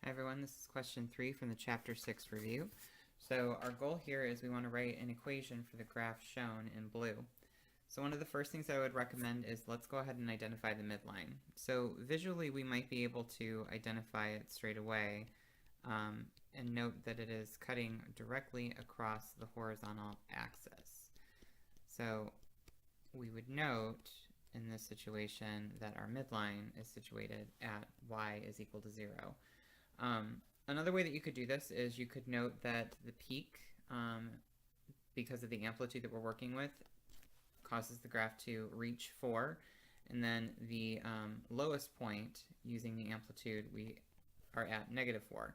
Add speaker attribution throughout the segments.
Speaker 1: Hi everyone, this is question 3 from the Chapter 6 review. So our goal here is we want to write an equation for the graph shown in blue. So one of the first things I would recommend is let's go ahead and identify the midline. So visually we might be able to identify it straight away and note that it is cutting directly across the horizontal axis. So we would note in this situation that our midline is situated at y is equal to 0. Another way that you could do this is you could note that the peak, because of the amplitude that we're working with, causes the graph to reach 4, and then the lowest point using the amplitude, we are at -4.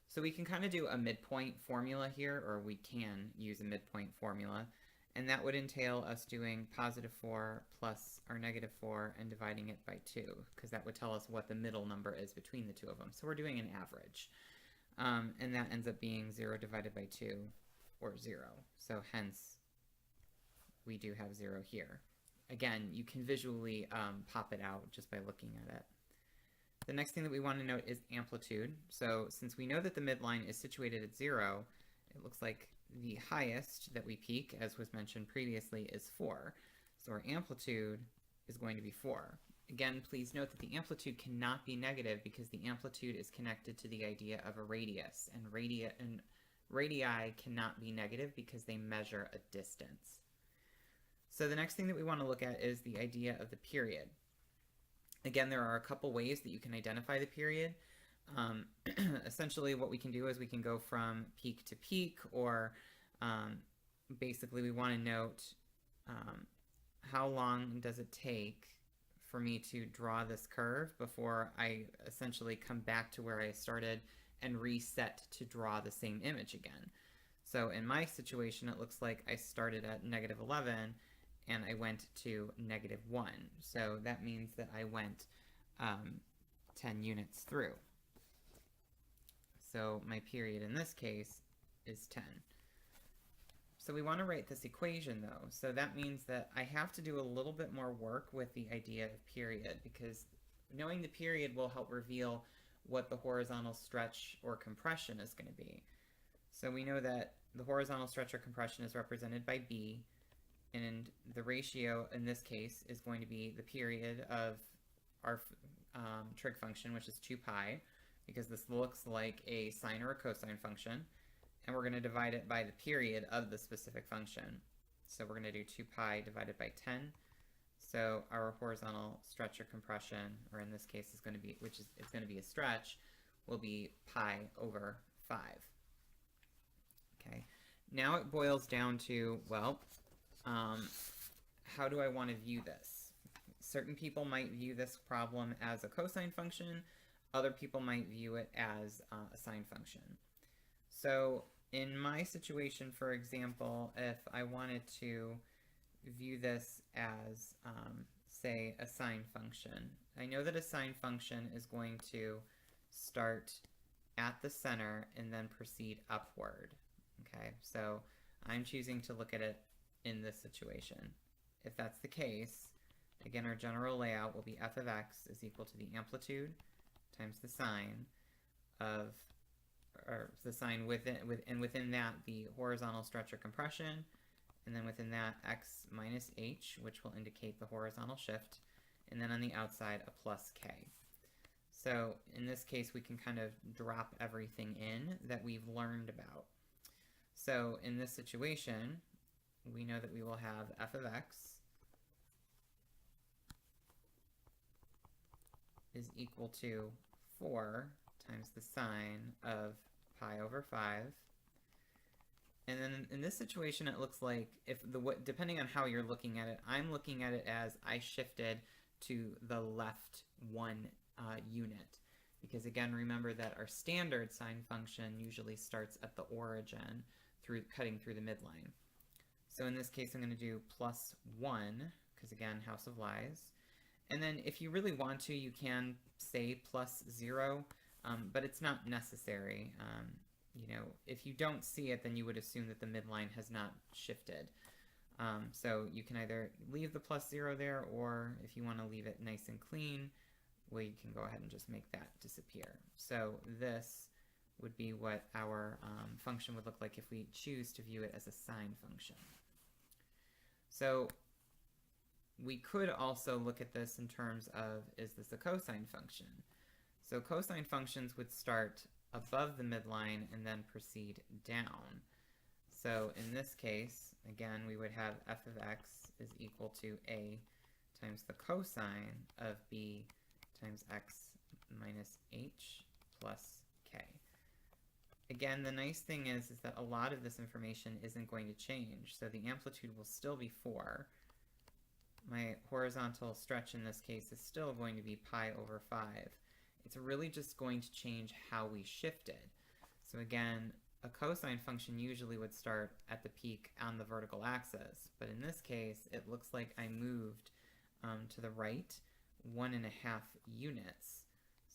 Speaker 1: So we can kind of do a midpoint formula here, or we can use a midpoint formula, and that would entail us doing +4 plus our -4 and dividing it by 2, because that would tell us what the middle number is between the two of them. So we're doing an average, and that ends up being 0 divided by 2, or 0. So hence, we do have 0 here. Again, you can visually pop it out just by looking at it. The next thing that we want to note is amplitude. So since we know that the midline is situated at 0, it looks like the highest that we peak, as was mentioned previously, is 4. So our amplitude is going to be 4. Again, please note that the amplitude cannot be negative because the amplitude is connected to the idea of a radius, and radii cannot be negative because they measure a distance. So the next thing that we want to look at is the idea of the period. Again, there are a couple ways that you can identify the period. Essentially what we can do is we can go from peak to peak, or basically we want to note how long does it take for me to draw this curve before I essentially come back to where I started and reset to draw the same image again. So in my situation, it looks like I started at -11 and I went to -1. So that means that I went 10 units through. So my period in this case is 10. So we want to write this equation though. So that means that I have to do a little bit more work with the idea of period, because knowing the period will help reveal what the horizontal stretch or compression is going to be. So we know that the horizontal stretch or compression is represented by B, and the ratio in this case is going to be the period of our trig function, which is 2 pi, because this looks like a sine or a cosine function, and we're going to divide it by the period of the specific function. So we're going to do 2 pi divided by 10. So our horizontal stretch or compression, or in this case is going to be, it's going to be a stretch, will be pi over 5. Okay, now it boils down to, well, how do I want to view this? Certain people might view this problem as a cosine function. Other people might view it as a sine function. So in my situation, for example, if I wanted to view this as, say, a sine function, I know that a sine function is going to start at the center and then proceed upward. Okay, so I'm choosing to look at it in this situation. If that's the case, again, our general layout will be f of x is equal to the amplitude times the sine of, or the sine within that the horizontal stretch or compression, and then within that x minus h, which will indicate the horizontal shift, and then on the outside a plus k. So in this case we can kind of drop everything in that we've learned about. So in this situation we know that we will have f of x is equal to 4 times the sine of pi over 5. And then in this situation it looks like, depending on how you're looking at it, I'm looking at it as I shifted to the left 1 unit. Because again, remember that our standard sine function usually starts at the origin, cutting through the midline. So in this case I'm going to do +1, because again, House of Lies. And then if you really want to, you can say +0, but it's not necessary. You know, if you don't see it, then you would assume that the midline has not shifted. So you can either leave the +0 there, or if you want to leave it nice and clean, we can go ahead and just make that disappear. So this would be what our function would look like if we choose to view it as a sine function. So we could also look at this in terms of, is this a cosine function? So cosine functions would start above the midline and then proceed down. So in this case, again, we would have f of x is equal to a times the cosine of b times x minus h plus k. Again, the nice thing is that a lot of this information isn't going to change. So the amplitude will still be 4. My horizontal stretch in this case is still going to be pi over 5. It's really just going to change how we shift it. So again, a cosine function usually would start at the peak on the vertical axis, but in this case, it looks like I moved to the right 1.5 units.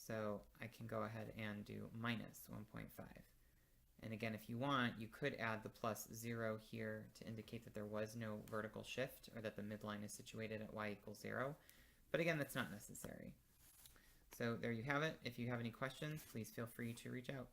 Speaker 1: So I can go ahead and do minus 1.5. And again, if you want, you could add the plus 0 here to indicate that there was no vertical shift, or that the midline is situated at y equals 0. But again, that's not necessary. So there you have it. If you have any questions, please feel free to reach out.